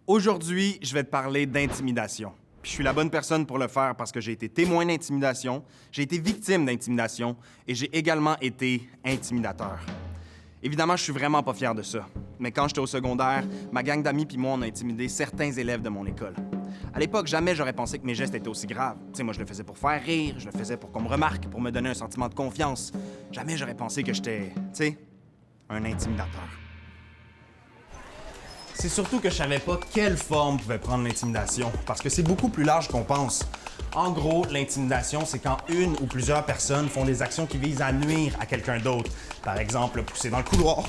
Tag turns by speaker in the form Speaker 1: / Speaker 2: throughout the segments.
Speaker 1: Aujourd'hui, je vais te parler d'intimidation. Puis je suis la bonne personne pour le faire parce que j'ai été témoin d'intimidation, j'ai été victime d'intimidation et j'ai également été intimidateur. Évidemment, je suis vraiment pas fier de ça. Mais quand j'étais au secondaire, ma gang d'amis puis moi, on a intimidé certains élèves de mon école. À l'époque, jamais j'aurais pensé que mes gestes étaient aussi graves. Tu sais, moi, je le faisais pour faire rire, je le faisais pour qu'on me remarque, pour me donner un sentiment de confiance. Jamais j'aurais pensé que j'étais, tu sais, un intimidateur. C'est surtout que je savais pas quelle forme pouvait prendre l'intimidation, parce que c'est beaucoup plus large qu'on pense. En gros, l'intimidation, c'est quand une ou plusieurs personnes font des actions qui visent à nuire à quelqu'un d'autre. Par exemple, le pousser dans le couloir,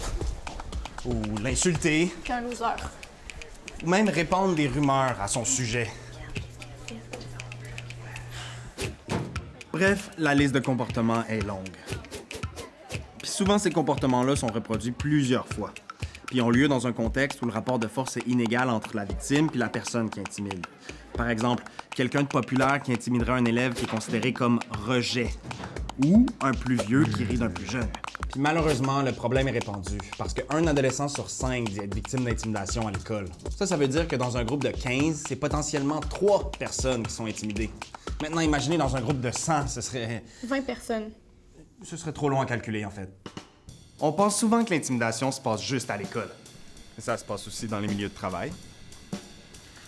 Speaker 1: ou l'insulter,
Speaker 2: Qu'un un loser.
Speaker 1: ou même répandre des rumeurs à son sujet. Bref, la liste de comportements est longue. Puis souvent, ces comportements-là sont reproduits plusieurs fois, puis ont lieu dans un contexte où le rapport de force est inégal entre la victime puis la personne qui intimide. Par exemple, quelqu'un de populaire qui intimiderait un élève qui est considéré comme rejet, ou un plus vieux qui rit d'un plus jeune. Puis malheureusement, le problème est répandu, parce qu'un adolescent sur 5 dit être victime d'intimidation à l'école. Ça veut dire que dans un groupe de 15, c'est potentiellement 3 personnes qui sont intimidées. Maintenant, imaginez dans un groupe de 100, ce serait
Speaker 2: 20 personnes.
Speaker 1: trop long à calculer, en fait. On pense souvent que l'intimidation se passe juste à l'école. Mais ça se passe aussi dans les milieux de travail,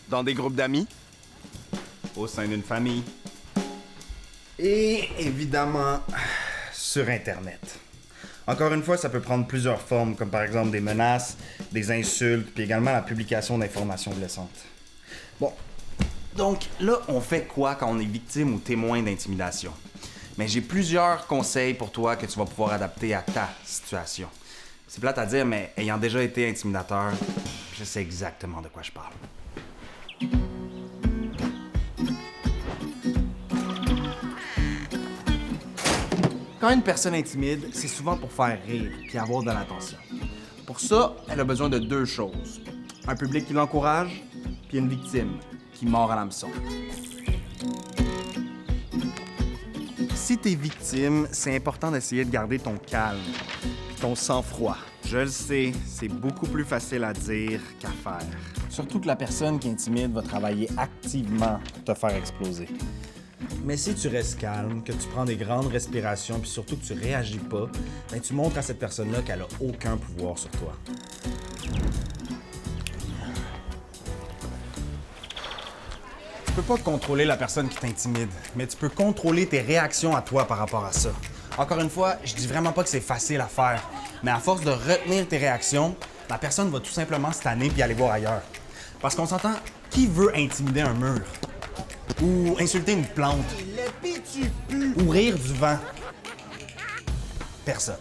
Speaker 1: dans des groupes d'amis, au sein d'une famille, et évidemment, sur Internet. Encore une fois, ça peut prendre plusieurs formes, comme par exemple des menaces, des insultes, puis également la publication d'informations blessantes. Bon, donc là, on fait quoi quand on est victime ou témoin d'intimidation? Mais j'ai plusieurs conseils pour toi que tu vas pouvoir adapter à ta situation. C'est plate à dire, mais ayant déjà été intimidateur, je sais exactement de quoi je parle. Quand une personne intimide, c'est souvent pour faire rire puis avoir de l'attention. Pour ça, elle a besoin de 2 choses. Un public qui l'encourage, puis une victime qui mord à l'hameçon. Si t'es victime, c'est important d'essayer de garder ton calme, puis ton sang-froid. Je le sais, c'est beaucoup plus facile à dire qu'à faire. Surtout que la personne qui intimide va travailler activement pour te faire exploser. Mais si tu restes calme, que tu prends des grandes respirations, puis surtout que tu réagis pas, ben tu montres à cette personne-là qu'elle a aucun pouvoir sur toi. Tu peux pas contrôler la personne qui t'intimide, mais tu peux contrôler tes réactions à toi par rapport à ça. Encore une fois, je dis vraiment pas que c'est facile à faire, mais à force de retenir tes réactions, la personne va tout simplement se tanner puis aller voir ailleurs. Parce qu'on s'entend, qui veut intimider un mur? Ou insulter une plante? Ou rire du vent? Personne.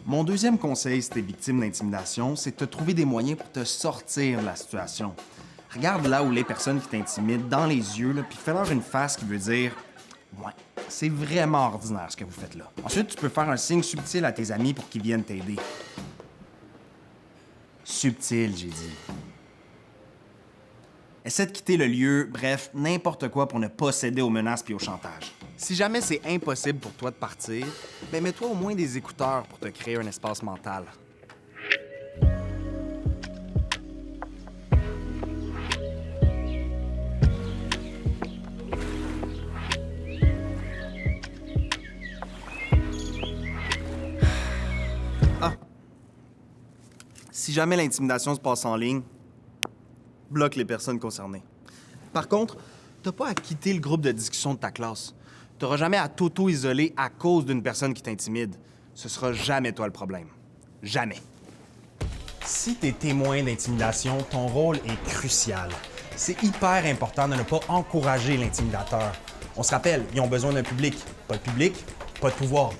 Speaker 1: Mon deuxième conseil si t'es victime d'intimidation, c'est de te trouver des moyens pour te sortir de la situation. Regarde là où les personnes qui t'intimident dans les yeux, là, puis fais-leur une face qui veut dire « Ouais, c'est vraiment ordinaire ce que vous faites là. » Ensuite, tu peux faire un signe subtil à tes amis pour qu'ils viennent t'aider. Subtil, j'ai dit. Essaie de quitter le lieu, bref, n'importe quoi pour ne pas céder aux menaces puis au chantage. Si jamais c'est impossible pour toi de partir, ben mets-toi au moins des écouteurs pour te créer un espace mental. Si jamais l'intimidation se passe en ligne, bloque les personnes concernées. Par contre, t'as pas à quitter le groupe de discussion de ta classe. T'auras jamais à t'auto-isoler à cause d'une personne qui t'intimide. Ce sera jamais toi le problème. Jamais. Si t'es témoin d'intimidation, ton rôle est crucial. C'est hyper important de ne pas encourager l'intimidateur. On se rappelle, ils ont besoin d'un public. Pas de public, pas de pouvoir.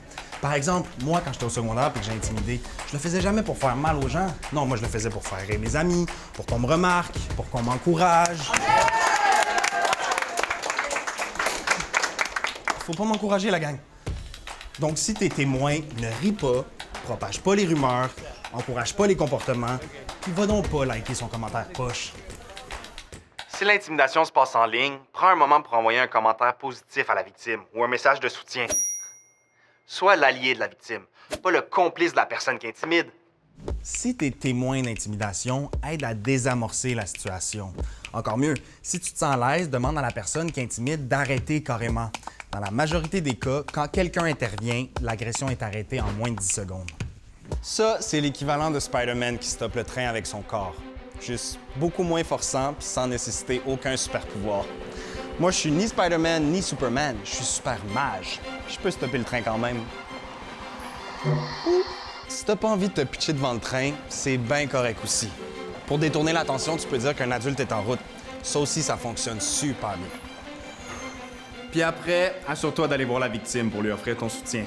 Speaker 1: Par exemple, moi, quand j'étais au secondaire et que j'ai intimidé, je le faisais jamais pour faire mal aux gens. Non, moi, je le faisais pour faire rire mes amis, pour qu'on me remarque, pour qu'on m'encourage. Faut pas m'encourager, la gang. Donc, si t'es témoin, ne ris pas, propage pas les rumeurs, encourage pas les comportements, puis va donc pas liker son commentaire poche. Si l'intimidation se passe en ligne, prends un moment pour envoyer un commentaire positif à la victime ou un message de soutien. Sois l'allié de la victime, pas le complice de la personne qui intimide.
Speaker 2: Si tu es témoin d'intimidation, aide à désamorcer la situation. Encore mieux, si tu te sens à l'aise, demande à la personne qui intimide d'arrêter carrément. Dans la majorité des cas, quand quelqu'un intervient, l'agression est arrêtée en moins de 10 secondes. Ça, c'est l'équivalent de Spider-Man qui stoppe le train avec son corps. Juste beaucoup moins forçant puis sans nécessiter aucun super pouvoir. Moi, je suis ni Spider-Man ni Superman, je suis super mage. Je peux stopper le train quand même. Si t'as pas envie de te pitcher devant le train, c'est bien correct aussi. Pour détourner l'attention, tu peux dire qu'un adulte est en route. Ça aussi, ça fonctionne super bien.
Speaker 1: Puis après, assure-toi d'aller voir la victime pour lui offrir ton soutien.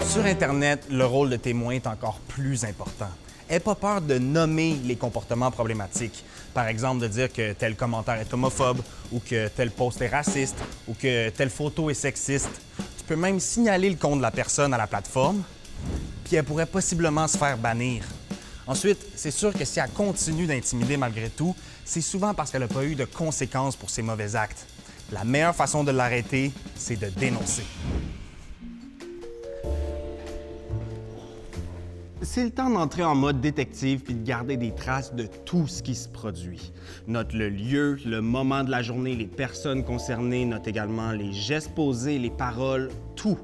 Speaker 2: Sur Internet, le rôle de témoin est encore plus important. Aie pas peur de nommer les comportements problématiques. Par exemple, de dire que tel commentaire est homophobe, ou que tel post est raciste, ou que telle photo est sexiste. Tu peux même signaler le compte de la personne à la plateforme, puis elle pourrait possiblement se faire bannir. Ensuite, c'est sûr que si elle continue d'intimider malgré tout, c'est souvent parce qu'elle n'a pas eu de conséquences pour ses mauvais actes. La meilleure façon de l'arrêter, c'est de dénoncer. C'est le temps d'entrer en mode détective puis de garder des traces de tout ce qui se produit. Note le lieu, le moment de la journée, les personnes concernées, note également les gestes posés, les paroles, tout.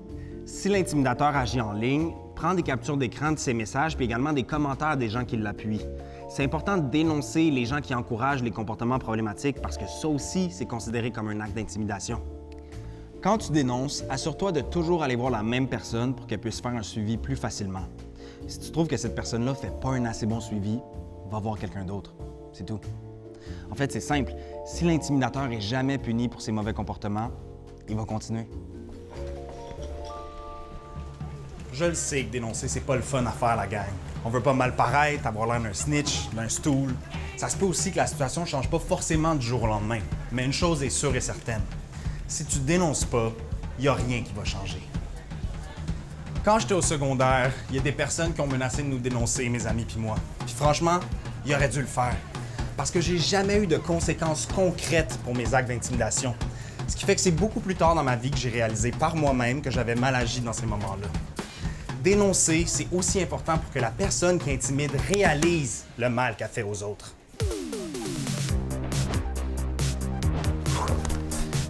Speaker 2: Si l'intimidateur agit en ligne, prends des captures d'écran de ses messages puis également des commentaires des gens qui l'appuient. C'est important de dénoncer les gens qui encouragent les comportements problématiques parce que ça aussi, c'est considéré comme un acte d'intimidation. Quand tu dénonces, assure-toi de toujours aller voir la même personne pour qu'elle puisse faire un suivi plus facilement. Si tu trouves que cette personne-là ne fait pas un assez bon suivi, va voir quelqu'un d'autre. C'est tout. En fait, c'est simple. Si l'intimidateur est jamais puni pour ses mauvais comportements, il va continuer. Je le sais que dénoncer, c'est pas le fun à faire, la gang. On veut pas mal paraître, avoir l'air d'un snitch, d'un stool. Ça se peut aussi que la situation ne change pas forcément du jour au lendemain. Mais une chose est sûre et certaine. Si tu dénonces pas, il n'y a rien qui va changer. Quand j'étais au secondaire, il y a des personnes qui ont menacé de nous dénoncer, mes amis puis moi. Puis franchement, ils auraient dû le faire. Parce que j'ai jamais eu de conséquences concrètes pour mes actes d'intimidation. Ce qui fait que c'est beaucoup plus tard dans ma vie que j'ai réalisé par moi-même que j'avais mal agi dans ces moments-là. Dénoncer, c'est aussi important pour que la personne qui intimide réalise le mal qu'elle fait aux autres.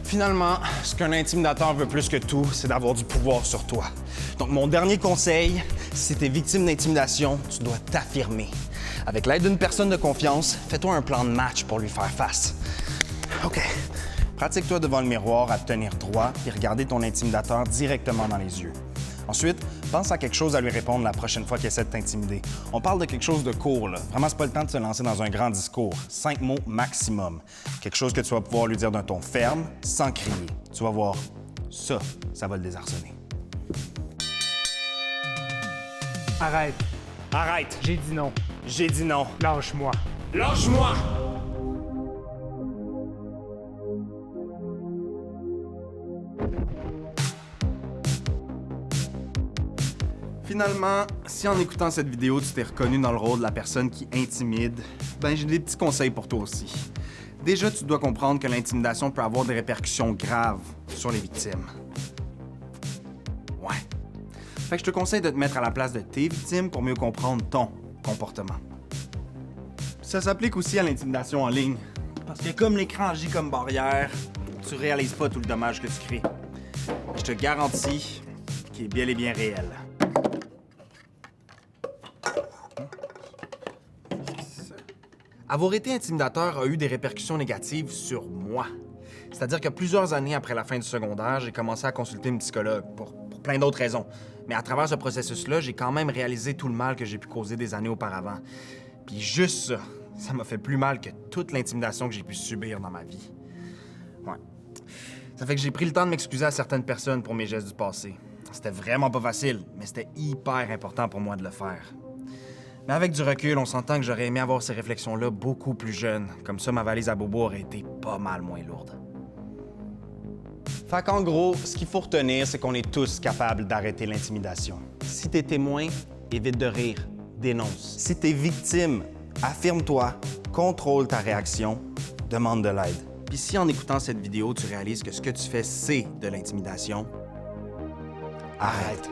Speaker 2: Finalement, ce qu'un intimidateur veut plus que tout, c'est d'avoir du pouvoir sur toi. Donc, mon dernier conseil, si tu es victime d'intimidation, tu dois t'affirmer. Avec l'aide d'une personne de confiance, fais-toi un plan de match pour lui faire face. OK. Pratique-toi devant le miroir à te tenir droit et regarder ton intimidateur directement dans les yeux. Ensuite, pense à quelque chose à lui répondre la prochaine fois qu'il essaie de t'intimider. On parle de quelque chose de court, là. Vraiment, c'est pas le temps de se lancer dans un grand discours. 5 mots maximum. Quelque chose que tu vas pouvoir lui dire d'un ton ferme, sans crier. Tu vas voir, ça va le désarçonner.
Speaker 3: Arrête.
Speaker 2: Arrête!
Speaker 3: J'ai dit non.
Speaker 2: J'ai dit non.
Speaker 3: Lâche-moi.
Speaker 2: Lâche-moi!
Speaker 1: Finalement, si en écoutant cette vidéo, tu t'es reconnu dans le rôle de la personne qui intimide, ben j'ai des petits conseils pour toi aussi. Déjà, tu dois comprendre que l'intimidation peut avoir des répercussions graves sur les victimes. Ouais. Fait que je te conseille de te mettre à la place de tes victimes pour mieux comprendre ton comportement. Ça s'applique aussi à l'intimidation en ligne. Parce que comme l'écran agit comme barrière, tu réalises pas tout le dommage que tu crées. Je te garantis qu'il est bel et bien réel. Avoir été intimidateur a eu des répercussions négatives sur moi. C'est-à-dire que plusieurs années après la fin du secondaire, j'ai commencé à consulter une psychologue pour plein d'autres raisons. Mais à travers ce processus-là, j'ai quand même réalisé tout le mal que j'ai pu causer des années auparavant. Puis juste ça m'a fait plus mal que toute l'intimidation que j'ai pu subir dans ma vie. Ouais. Ça fait que j'ai pris le temps de m'excuser à certaines personnes pour mes gestes du passé. C'était vraiment pas facile, mais c'était hyper important pour moi de le faire. Mais avec du recul, on s'entend que j'aurais aimé avoir ces réflexions-là beaucoup plus jeune. Comme ça, ma valise à bobo aurait été pas mal moins lourde.
Speaker 2: Fait qu'en gros, ce qu'il faut retenir, c'est qu'on est tous capables d'arrêter l'intimidation. Si t'es témoin, évite de rire, dénonce. Si t'es victime, affirme-toi, contrôle ta réaction, demande de l'aide. Puis si en écoutant cette vidéo, tu réalises que ce que tu fais, c'est de l'intimidation, arrête.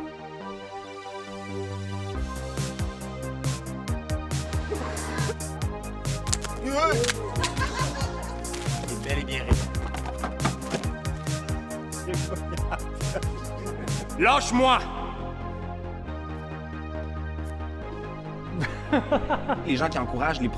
Speaker 2: Il est bel et bien réglé. Lâche-moi! Les gens qui encouragent les